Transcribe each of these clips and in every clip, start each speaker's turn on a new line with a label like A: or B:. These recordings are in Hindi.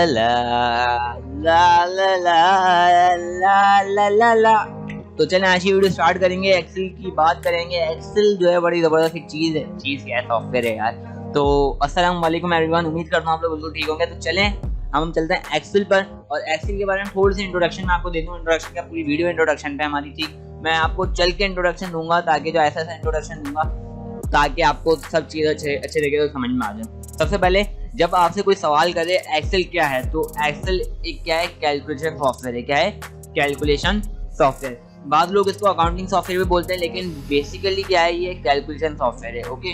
A: ला ला ला ला ला ला ला ला ला। तो चलें आज की वीडियो स्टार्ट करेंगे। एक्सेल की बात करेंगे। एक्सेल जो है बड़ी ज़बरदस्त एक चीज़ है, क्या सॉफ्टवेयर है यार। तो अस्सलाम वालेकुम एवरीवन, उम्मीद करता हूँ आप लोग बिल्कुल ठीक होंगे। तो चलें हम चलते हैं एक्सेल पर, और एक्सेल के बारे में थोड़ी सी इंट्रोडक्शन मैं आपको दे दूँ। इंट्रोडक्शन का पूरी वीडियो इंट्रोडक्शन पे हमारी थी। मैं आपको चल के इंट्रोडक्शन दूंगा, ताकि जो ऐसा इंट्रोडक्शन दूंगा ताकि आपको सब चीज़ अच्छे तरीके से समझ में आ जाए। सबसे पहले जब आपसे कोई सवाल करे एक्सेल क्या है, तो एक्सेल एक क्या है, कैलकुलेशन सॉफ्टवेयर है। क्या है? Calculation software. बाद लोग इसको अकाउंटिंग सॉफ्टवेयर भी बोलते हैं, लेकिन बेसिकली क्या है, ये कैलकुलेशन सॉफ्टवेयर है। ओके,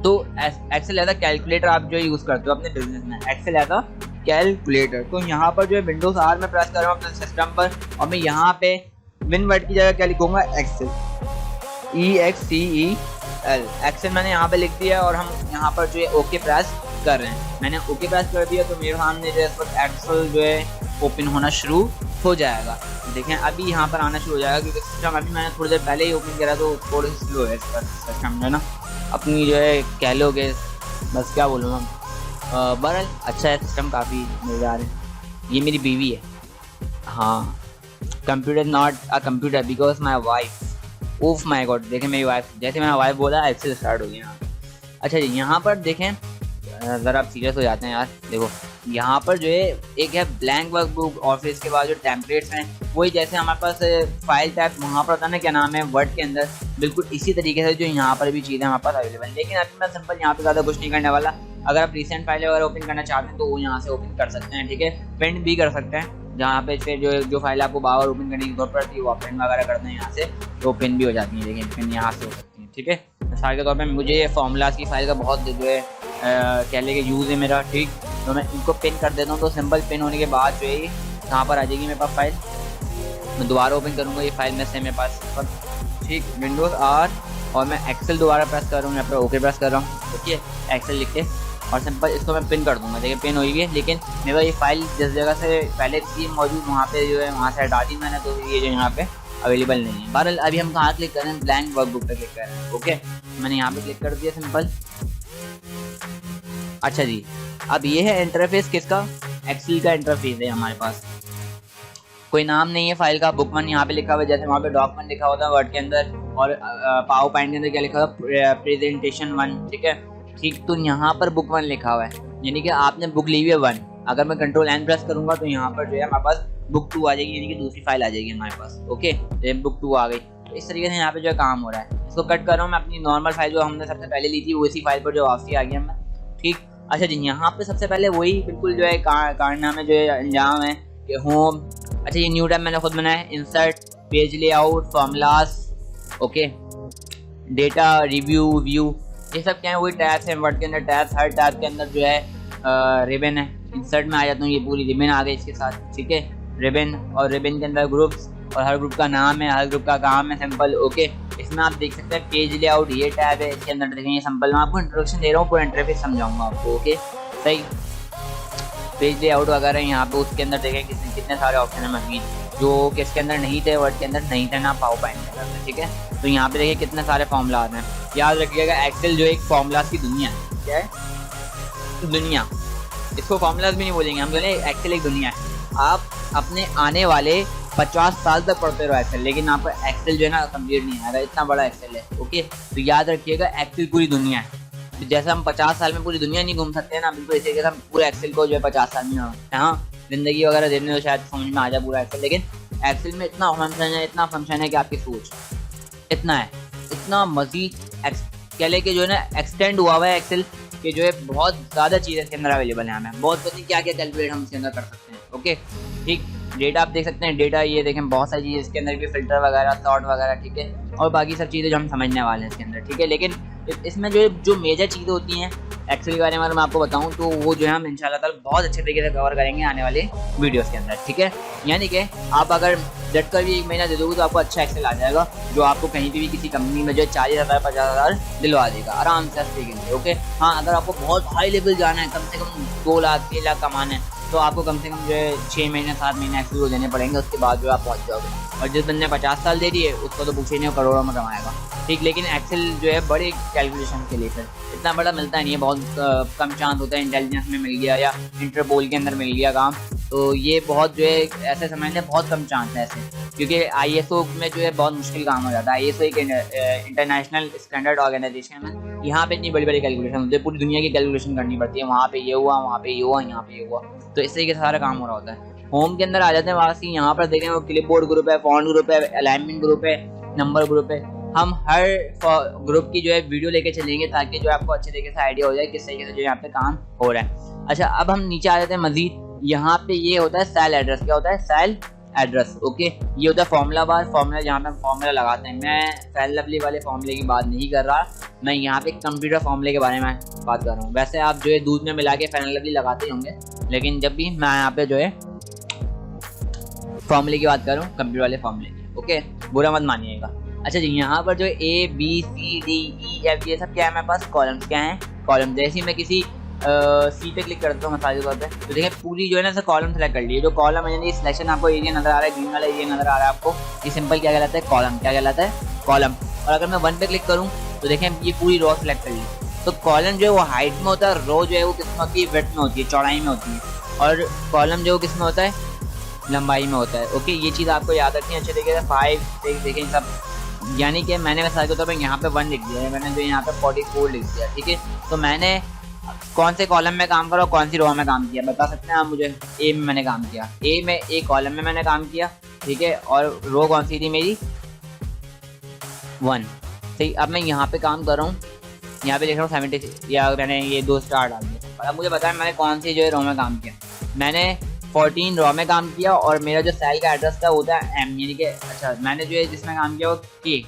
A: तो एक्सेल एज अ कैलकुलेटर आप जो यूज करते हो अपने बिजनेस में, एक्सेल एज अ कैलकुलेटर। तो यहाँ पर जो है विंडोज आर में प्रेस कर रहा हूँ अपने सिस्टम पर, और मैं यहाँ पे विन वर्ड की जगह क्या लिखूंगा, एक्सेल, EXCEL। एक्सेल मैंने यहाँ पे लिख दिया, और हम यहाँ पर जो है ओके प्रेस कर रहे हैं। मैंने ओके प्रेस कर दिया, तो मेरे सामने जो है इस वक्त एक्सेल जो है ओपन होना शुरू हो जाएगा। देखें अभी यहाँ पर आना शुरू हो जाएगा, क्योंकि सिस्टम अभी मैंने थोड़ी देर पहले ही ओपन करा, तो थोड़ी सी स्लो है इसका सिस्टम जो है ना, अपनी जो है कह लोगे, बस क्या बोलूँ मैं। बहरहाल अच्छा है सिस्टम, काफ़ी मज़ेदार है। ये मेरी बीवी है। हाँ, computer not a computer because my wife. Of my God, देखें मेरी वाइफ, जैसे मैंने वाइफ बोला एक्सेल स्टार्ट हो गया। अच्छा जी, यहाँ पर देखें ज़रा आप सीरियस हो जाते हैं यार। देखो यहाँ पर जो है एक है ब्लैंक वर्कबुक, और फिर इसके बाद जो टेम्पलेट्स हैं वही जैसे हमारे पास फाइल टाइप वहाँ पर था ना, क्या नाम है, वर्ड के अंदर, बिल्कुल इसी तरीके से जो यहाँ पर भी चीज़ें हमारे पास अवेलेबल। लेकिन अभी मैं सिंपल यहाँ पे ज़्यादा कुछ नहीं करने वाला। अगर आप रिसेंट फाइल वगैरह ओपन करना चाहते हैं तो वो यहाँ से ओपन कर सकते हैं, ठीक है। प्रिंट भी कर सकते हैं, जहाँ पे फिर जो फाइल आपको बार बार ओपन करने की जरूरत पड़ती है वो आप प्रिंट वगैरह करते हैं यहाँ से, तो पिन भी हो जाती है। लेकिन पिन यहाँ से हो सकती है, ठीक है। मिसाल के तौर पर मुझे फॉर्मूलाज की फाइल का बहुत जो है कह लेके यूज़ है मेरा, ठीक। तो मैं इनको पिन कर देता हूँ, तो सिंपल पिन होने के बाद जो है यहाँ पर आ जाएगी मेरे पास फाइल। मैं दोबारा ओपन करूँगा ये फाइल में से मेरे पास, ठीक, विंडोज आर, और मैं एक्सेल दोबारा प्रेस कर रहा हूँ, यहाँ पर ओके प्रेस कर रहा हूँ, देखिए एक्सेल लिख के, और सिंपल इसको मैं पिन कर दूँगा। देखिए पिन हुई है, लेकिन मेरा ये फाइल जिस जगह से पहले थी मौजूद वहाँ पे जो है वहाँ से हटा दी मैंने, तो ये जो यहाँ पे अवेलेबल नहीं है। बहरहाल अभी हम कहाँ क्लिक कर रहे हैं, ब्लैंक वर्कबुक पे क्लिक कर रहे हैं। ओके, मैंने यहाँ पे क्लिक कर दिया सिंपल। अच्छा जी, अब ये है इंटरफेस किसका, एक्सेल का इंटरफेस है हमारे पास। कोई नाम नहीं है फाइल का, बुक वन यहाँ पे लिखा हुआ है, जैसे वहाँ पे डॉक्यूमेंट लिखा होता है वर्ड के अंदर, और पावर पॉइंट के अंदर क्या लिखा हुआ है, प्रेजेंटेशन वन, ठीक है, ठीक। तो यहाँ पर बुक वन लिखा हुआ है, यानी कि आपने बुक ली हुई है वन। अगर मैं कंट्रोल एन प्रेस करूंगा तो यहाँ पर जो है हमारे पास बुक टू आ जाएगी, यानी कि दूसरी फाइल आ जाएगी हमारे पास। ओके, बुक टू आ गई। तो इस तरीके से यहाँ पे जो है काम हो रहा है। इसको कट कर रहा हूँ मैं, अपनी नॉर्मल फाइल जो हमने सबसे पहले ली थी उसी फाइल पर जो वापसी आ गया मैं, ठीक। अच्छा जी, यहाँ पे सबसे पहले वही बिल्कुल जो है कारनामे जो है अंजाम है कि होम। अच्छा, ये न्यू टैब मैंने खुद बनाया है, insert, page layout, formulas, okay, data, review, view, ये सब क्या है, वही टैब्स हैं वर्ड के अंदर। टैब्स, हर टैब के अंदर जो है रिबन है। इंसर्ट में आ जाता हूँ, ये पूरी रिबन आ गई इसके साथ, ठीक है, रिबन, और रिबन के अंदर ग्रुप्स, और हर ग्रुप का नाम है, हर ग्रुप का काम है, सिंपल। ओके, इसमें आप देख सकते हैं पेज लेआउट, ये टैब है, इसके अंदर देखेंगे सिंपल। मैं आपको इंट्रोडक्शन दे रहा हूँ, पूरा इंटरफेस समझाऊंगा आपको। ओके, सही, पेज लेआउट वगैरह यहाँ पे उसके अंदर देखें कितने सारे ऑप्शन है मजीद, जो कि इसके अंदर नहीं थे, वर्ड के अंदर नहीं थे ना, पावर पॉइंट के अंदर, ठीक है। तो यहाँ पे देखिए कितने सारे फॉर्मूलाज हैं। याद रखिएगा एक्सेल जो एक फॉर्मूलाज की दुनिया है। क्या है? दुनिया। इसको फॉर्मूलाज भी नहीं बोलेंगे हम, बोले एक्सेल एक दुनिया है। आप अपने आने वाले 50 साल तक पढ़ते रहो एक्सेल, लेकिन आपको एक्सेल जो है ना कंप्लीट नहीं आएगा, इतना बड़ा एक्सेल है। ओके, तो याद रखिएगा एक्सेल पूरी दुनिया है। तो जैसे हम 50 साल में पूरी दुनिया नहीं घूम सकते हैं ना, बिल्कुल इसी हम पूरे एक्सेल को जो है 50 साल में, हाँ, जिंदगी वगैरह देने तो शायद समझ में आ जाए पूरा एक्सेल। लेकिन एक्सेल में इतना फंक्शन है कि आपकी सोच इतना है, इतना मजीद कह ले के जो है ना एक्सटेंड हुआ हुआ है एक्सेल के, जो है बहुत ज़्यादा चीज़ें इसके अंदर अवेलेबल हैं। हमें बहुत पता नहीं क्या क्या कैलकुलेट हम इसके अंदर कर सकते हैं। ओके, ठीक। डेटा आप देख सकते हैं, डेटा ये देखें बहुत सारी चीज़ें इसके अंदर भी, फिल्टर वगैरह, सॉर्ट वगैरह, ठीक है, और बाकी सब चीज़ें जो हम समझने वाले हैं इसके अंदर, ठीक है। लेकिन इसमें जो मेजर चीज़ें होती हैं एक्सेल के बारे में अगर मैं आपको बताऊं, तो वो जो है हम इंशाल्लाह ताला बहुत अच्छे तरीके से कवर करेंगे आने वाले वीडियोस के अंदर, ठीक है। यानी कि आप अगर झट कर भी 1 महीना दे दोगे तो आपको अच्छा एक्सेल आ जाएगा, जो आपको कहीं भी किसी कंपनी में जो 40,000 50,000 दिलवा देगा आराम से अच्छे के लिए। ओके, हाँ, अगर आपको बहुत हाई लेवल जाना है, कम से कम 2 लाख 3 लाख कमाना है, तो आपको कम से कम जो है 6 महीने 7 महीने एक्सेल को देने पड़ेंगे, उसके बाद जो आप पहुँच जाओगे। और जिस बंदे ने 50 साल दे दिए उसको तो पूछे नहीं, करोड़ों में कमाएगा। ठीक, लेकिन एक्सेल जो है बड़े कैलकुलेशन के लिए फिर इतना बड़ा मिलता नहीं है, बहुत कम चांस होता है इंटेलिजेंस में मिल गया या इंटरपोल के अंदर मिल गया काम, तो ये बहुत जो है ऐसे समझ लें बहुत कम चांस है ऐसे, क्योंकि ISO में जो है बहुत मुश्किल काम हो जाता है। ISO एक इंटरनेशनल स्टैंडर्ड ऑर्गेनाइजेशन है, यहाँ पे इतनी बड़ी बड़ी कैलकुलेशन होती है, पूरी दुनिया की कैलकुलेशन करनी पड़ती है, वहाँ पे ये हुआ, वहाँ पे ये हुआ, यहाँ पे ये हुआ, तो इस तरीके से सारा काम हो रहा होता है। होम के अंदर आ जाते हैं वासी, यहाँ पर देखें वो क्लिपबोर्ड ग्रुप है, फॉन्ट ग्रुप है, अलाइनमेंट ग्रुप है, नंबर ग्रुप है। हम हर ग्रुप की जो है वीडियो लेके चलेंगे ताकि जो आपको अच्छे तरीके से आइडिया हो जाए किस तरीके से जो यहाँ पे काम हो रहा है। अच्छा, अब हम नीचे आ जाते हैं मजीद, यहाँ पे ये होता है सेल एड्रेस। क्या होता है? Cell address. ओके, ये होता है फॉर्मूला बार, फॉर्मूला जहाँ पे हम फॉर्मूला लगाते हैं। मैं फेयर लवली वाले फॉर्मूले की बात नहीं कर रहा, मैं यहाँ पे कंप्यूटर फॉर्मूले के बारे में बात कर रहा हूँ। वैसे आप जो है दूध में मिला के फेयर लवली लगाते होंगे, लेकिन जब भी मैं यहाँ पे जो है फॉर्मूले की बात कर रहा हूँ, कंप्यूटर वाले फॉर्मूले की। ओके, बुरा मत मानिएगा। अच्छा जी, यहाँ पर जो ABCDEF ये सब क्या है मेरे पास? कॉलम्स। क्या है? कॉलम। जैसे ही मैं किसी सी पे क्लिक करता हूँ मिसाल के तौर पे, तो देखिए पूरी जो है ना सर कॉलम सेलेक्ट कर लिए। जो कॉलम है यानी सिलेक्शन आपको एरिया नजर आ रहा है, ग्रीन वाला एरिया नजर आ रहा है आपको, ये सिंपल क्या कहलाता है? कॉलम। क्या कहलाता है? कॉलम। और अगर मैं 1 पे क्लिक करूँ तो देखें ये पूरी रो सेलेक्ट कर ली। तो कॉलम जो है वो हाइट में होता है, रो जो है वो किस में होती है? विड्थ में होती है, चौड़ाई में होती है, और कॉलम जो किस में होता है? लंबाई में होता है। ओके, ये चीज़ आपको याद रखनी है अच्छे तरीके से। 5 देखें सब, यानी कि मैंने मिसाल के तौर पर यहाँ पे 1 लिख दिया है, मैंने जो यहाँ पे 44 लिख दिया। ठीक है, तो मैंने कौन से कॉलम में काम करा और कौन सी रो में काम किया बता सकते हैं आप मुझे? ए में मैंने काम किया, ए में ए कॉलम में मैंने काम किया। ठीक है, और रो कौन सी थी मेरी? 1। सही, अब मैं यहाँ पे काम कर रहा हूँ, यहाँ पे देख रहा हूँ 76, या मैंने ये 2 स्टार डाल दिया। और अब मुझे बताया मैंने कौन सी जो है रो में काम किया। मैंने 14 रो में काम किया, और मेरा जो सेल का एड्रेस था होता है M, यानी कि अच्छा मैंने जो है जिसमें काम किया वो K,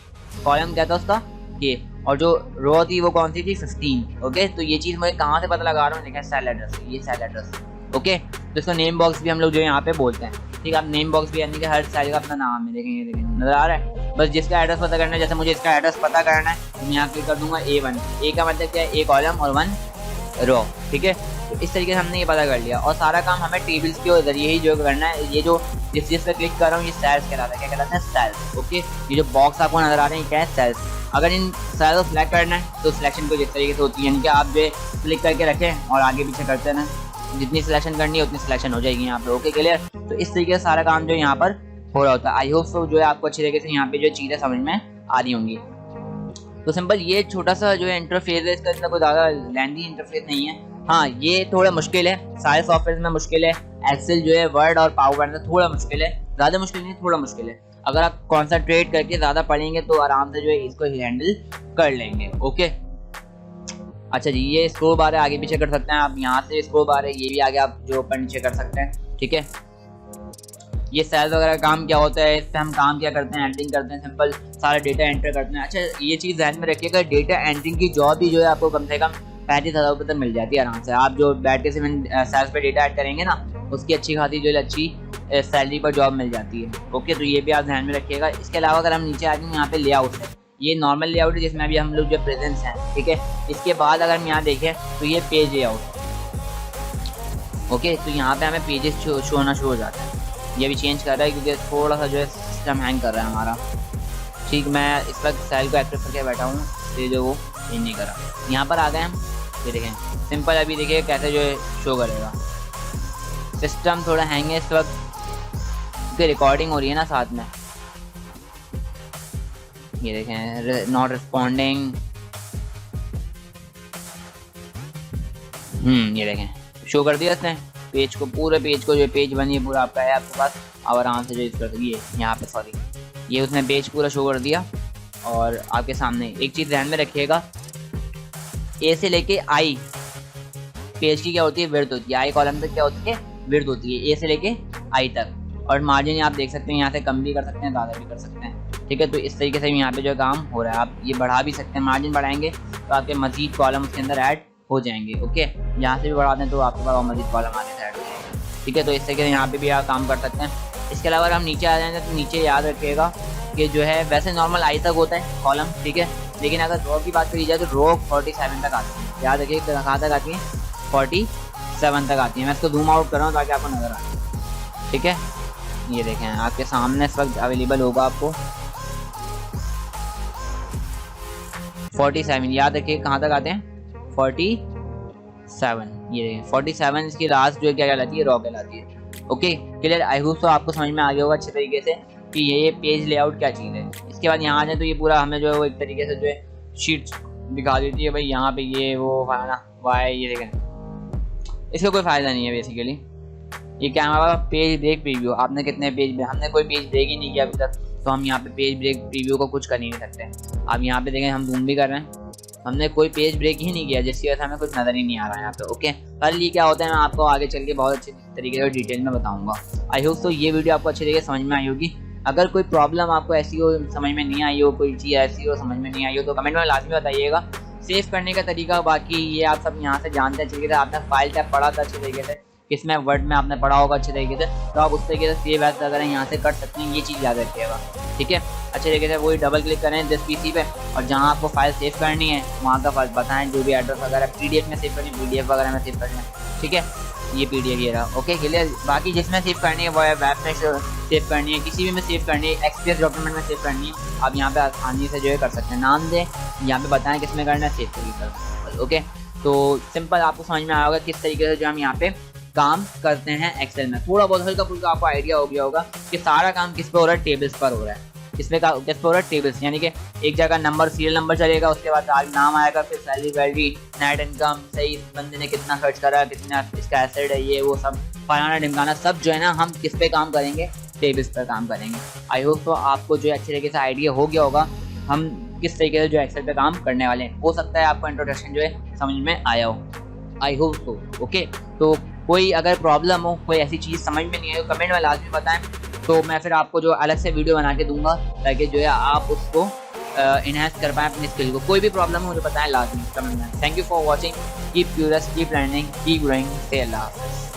A: कॉलम क्या था उसका? K, और जो रो थी वो कौन सी थी? 15। ओके, तो ये चीज़ मुझे कहाँ से पता लगा रहा हूँ? देखा सेल एड्रेस, ये सेल एड्रेस। ओके, तो इसको नेम बॉक्स भी हम लोग जो यहाँ पे बोलते हैं। ठीक है, आप नेम बॉक्स भी, यानी कि हर सेल का अपना नाम है। देखेंगे, देखेंगे नजर आ रहा है? बस जिसका एड्रेस पता करना है, जैसे मुझे इसका एड्रेस पता करना है तो मैं यहाँ क्लिक कर दूंगा A1। A का मतलब क्या है? A कॉलम और 1 रो। ठीक है, तो इस तरीके से हमने ये पता कर लिया, और सारा काम हमें टेबल्स के जरिए ही जो करना है। ये जो जिस पे क्लिक कर रहा हूँ ये सेल्स कहलाता है। क्या कहलाता है? सेल्स। ओके, ये जो बॉक्स आपको नजर आ रहे हैं क्या है? सेल्स। अगर इन सेल्स को सिलेक्ट करना है तो सिलेक्शन को जिस तरीके से होती है, यानी कि आप जो क्लिक करके रखें और आगे पीछे करते हैं, जितनी सिलेक्शन करनी है उतनी सिलेक्शन हो जाएगी यहाँ पे। Okay, clear? तो इस तरीके से सारा काम जो यहाँ पर हो रहा होता है। आई होप सो जो है आपको अच्छी तरीके से यहाँ पे जो चीज़ें समझ में आ रही होंगी। तो सिंपल ये छोटा सा जो है इंटरफेस है, इसका इतना कोई ज़्यादा लेंथी इंटरफेस नहीं है। हाँ, ये थोड़ा मुश्किल है, सारे सॉफ्टवेयर में मुश्किल है। एक्सेल जो है, वर्ड और पावर पॉइंट में थोड़ा मुश्किल है, ज़्यादा मुश्किल नहीं, थोड़ा मुश्किल है। अगर आप कॉन्सेंट्रेट करके ज़्यादा पढ़ेंगे तो आराम से जो है इसको हैंडल कर लेंगे। ओके, अच्छा जी, ये स्क्रोल बार है, आगे पीछे कर सकते हैं आप। यहाँ से स्क्रोल बार है, ये भी आगे आप जो ऊपर नीचे कर सकते हैं। ठीक है, ये सेल्स वगैरह का काम क्या होता है, इससे हम काम क्या करते हैं? एंट्रिंग करते हैं, सिंपल सारा डेटा एंटर करते हैं। अच्छा, ये चीज़ ध्यान में रखिएगा, डेटा एंट्रिंग की जॉब ही जो है आपको कम से कम 35,000 रुपये तक मिल जाती है आराम से। आप जो बैठ के सेल्स पे डेटा ऐड करेंगे ना, उसकी अच्छी खासी जो है अच्छी सैलरी पर जॉब मिल जाती है। ओके, तो ये भी आप ध्यान में रखिएगा। इसके अलावा अगर हम नीचे आ जाएंगे, यहाँ पे लेआउट है, ये नॉर्मल लेआउट है जिसमें अभी हम लोग जो प्रेजेंस हैं। ठीक है, इसके बाद अगर हम यहाँ देखें तो ये पेज लेआउट। ओके, तो यहाँ पे हमें पेजेस शो होना शुरू हो जाता है। ये भी चेंज कर रहा है क्योंकि थोड़ा सा जो है सिस्टम हैंग कर रहा है हमारा। ठीक, मैं इस वक्त सेल को एक्टिव करके बैठा हूँ, ये जो वो चेंज नहीं कर रहा। यहाँ पर आ गए हम, ये देखें सिंपल, अभी देखिए कैसे जो है शो करेगा। सिस्टम थोड़ा हैंग है इस वक्त क्योंकि रिकॉर्डिंग हो रही है ना साथ में। ये देखें, नॉट रिस्पॉन्डिंग। ये देखें शो कर दिया इसने पेज को, पूरे पेज को, जो पेज बनी है पूरा आपका है आपके पास। अब आराम से जो इस पर ये यहाँ पे सॉरी ये उसने पेज पूरा शो कर दिया। और आपके सामने एक चीज़ ध्यान में रखिएगा, ए से लेके आई पेज की क्या होती है? विड्थ होती है। आई कॉलम तक क्या होती है? विड्थ होती है, ए से लेके आई तक। और मार्जिन आप देख सकते हैं, यहाँ से कम भी कर सकते हैं, ज़्यादा भी कर सकते हैं। ठीक है, तो इस तरीके से यहाँ पे जो काम हो रहा है, आप ये बढ़ा भी सकते हैं। मार्जिन बढ़ाएंगे तो आपके मजीद कॉलम उसके अंदर ऐड हो जाएंगे। ओके, यहाँ से भी बढ़ा दें तो आपके पास मजीद कॉलम आगे से ऐड हो जाएंगे। ठीक है, तो इस तरीके से यहाँ पे भी आप काम कर सकते हैं। इसके अलावा हम नीचे आ जाएंगे तो नीचे याद रखिएगा कि जो है वैसे नॉर्मल आई तक होता है कॉलम। ठीक है, लेकिन अगर रो की बात करी जाए तो रो 47 तक आती है। याद रखिए कहाँ तक आती है? 47 तक आती है। मैं इसको जूम आउट कर रहा हूँ ताकि आपको नजर आए। ठीक है, ये देखें आपके सामने इस वक्त अवेलेबल होगा आपको। 47 याद रखिए, कहाँ तक आते हैं 47, ये 47 इसकी लास्ट जो है क्या कहलाती है, रॉ कहलाती है। ओके क्लियर, आई होप तो आपको समझ में आ गया होगा अच्छे तरीके से कि ये पेज लेआउट क्या चीज़ है। इसके बाद यहाँ आ जाए तो ये पूरा हमें जो है वो एक तरीके से जो है शीट दिखा देती है भाई, यहाँ पे ये वो फलाना वाई, ये देखें इसका कोई फ़ायदा नहीं है बेसिकली। ये क्या हमारा पेज ब्रेक प्रीव्यू, आपने कितने पेज, हमने कोई पेज ब्रेक ही नहीं किया अभी तक, तो हम यहाँ पे पेज ब्रेक प्रीव्यू को कुछ कर ही नहीं सकते। आप यहाँ पे देखें हम जूम भी कर रहे हैं, हमने कोई पेज ब्रेक ही नहीं किया, जिसकी वजह से हमें कुछ नज़र ही नहीं आ रहा है यहाँ पे। ओके कल ये क्या होता है मैं आपको आगे चल के बहुत अच्छे तरीके से डिटेल में बताऊँगा। आई होप तो ये वीडियो आपको अच्छे तरीके से समझ में आई होगी। अगर कोई प्रॉब्लम आपको ऐसी हो, समझ में नहीं आई हो, कोई चीज़ ऐसी हो समझ में नहीं आई हो, तो कमेंट में लाजमी बताइएगा। सेव करने का तरीका बाकी ये आप सब यहाँ से जानते हैं अच्छे तरीके से, आपने फाइल टैब पढ़ा था अच्छे तरीके से, किसमें वर्ड में आपने पढ़ा होगा अच्छे तरीके से, तो आप उस तरीके से सेव एज वगैरह यहाँ से कर सकते हैं, ये चीज़ याद रखिएगा। ठीक है अच्छे तरीके से वही डबल क्लिक करें जिस पीसी पे, और जहाँ आपको फाइल सेव करनी है वहाँ का फाइल बताएं, जो भी एड्रेस वगैरह पीडीएफ में सेव करनी है पीडीएफ वगैरह में सेव करना है। ठीक है ये पीडीएफ ये रहा। ओके क्लियर, बाकी जिसमें सेव करनी है वो है वेब में सेव करनी है, किसी भी में सेव करनी है, एक्सपीएस डॉक्यूमेंट में सेव करनी है, आप यहाँ पे आसानी से जो है कर सकते हैं। नाम दें, यहाँ पे बताएं किस में करना है, सेव करिए। ओके तो सिंपल आपको समझ में आया होगा किस तरीके से जो हम यहाँ पे काम करते हैं एक्सेल में। थोड़ा बहुत हल्का फुल्का आपको आइडिया हो गया होगा कि सारा काम किस पे हो रहा है, टेबल्स पर हो रहा है। इसमें किस पे हो रहा है, टेबल्स, यानी कि एक जगह नंबर सीरियल नंबर चलेगा, उसके बाद नाम आएगा, फिर सैलरी वैलरी नेट इनकम, सही बंदे ने कितना खर्च करा, कितना इसका एसेट है, ये वो सब फलाना ढिमकाना सब जो है ना हम किस पे काम करेंगे, टेबल्स पर काम करेंगे। आई होप तो आपको जो है अच्छे तरीके से आइडिया हो गया होगा हम किस तरीके से जो एक्सेल पे काम करने वाले हैं। हो सकता है आपको इंट्रोडक्शन जो है समझ में आया हो, आई होप तो। ओके तो कोई अगर प्रॉब्लम हो, कोई ऐसी चीज़ समझ में नहीं आई हो, कमेंट में लाजमी बताएं, तो मैं फिर आपको जो अलग से वीडियो बना के दूंगा ताकि जो है आप उसको इन्हांस कर पाएँ अपनी स्किल को। कोई भी प्रॉब्लम हो मुझे बताएं लाजमी कमेंट में। Thank you for watching, keep curious, keep learning, keep growing, से अल्लाह हाफ़िज़।